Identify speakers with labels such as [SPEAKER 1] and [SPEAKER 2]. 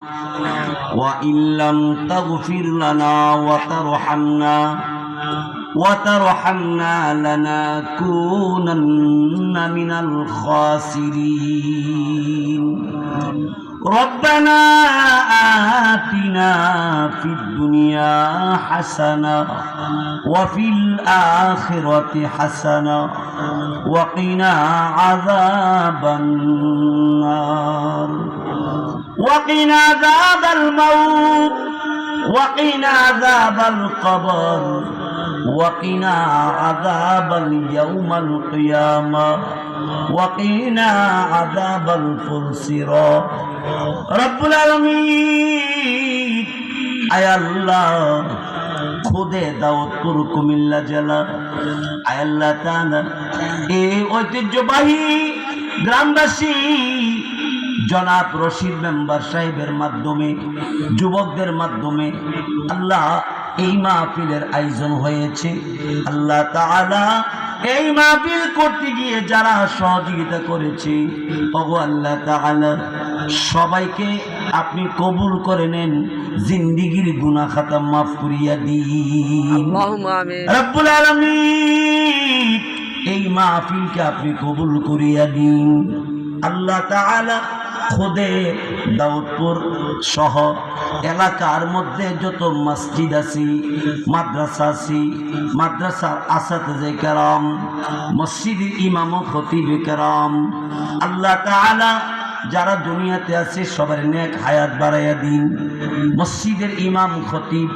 [SPEAKER 1] وإن لم تغفر لنا وترحمنا لنكونن من الخاسرين ربنا آتنا في الدنيا حسنة وفي الآخرة حسنة وقنا عذاب النار وقنا عذاب الموت وقنا عذاب القبر وقنا عذاب اليوم القيامة وقنا عذاب الفلسرة رب العالمين আয় আল্লাহ খুদে দাউদপুর কুমিল্লা জেলা আয় আল্লাহ তাআলা এই ঐতিহ্যবাহী গ্রামবাসী জনাব রশিদ মেম্বার সাহেবের মাধ্যমে যুবকদের মাধ্যমে আল্লাহ এই মাহফিলের আয়োজন হয়েছে। আল্লাহ তাআলা এই মাহফিল করতে গিয়ে যারা সহযোগিতা করেছে ওগো আল্লাহ তাআলা সবাইকে আপনি কবুল করে নেন, জিন্দেগীর গুনাহ খাতা মাফ করিয়া দিন আল্লাহুম্মা আমিন। রব্বুল আলামিন এই মাহফিলকে আপনি কবুল করিয়া দিন। আল্লাহ তাআলা খুদে দাউদপুর সহ এলাকার মধ্যে যত মসজিদ আছে, মাদ্রাসা আছে, মাদ্রাসার আসাতিজে কেরাম, মসজিদের ইমাম ও খতিব কেরাম, আল্লাহ তাআলা যারা দুনিয়াতে আছে সবার নেক হায়াত বাড়াইয়া দিন। মসজিদের ইমাম খতিব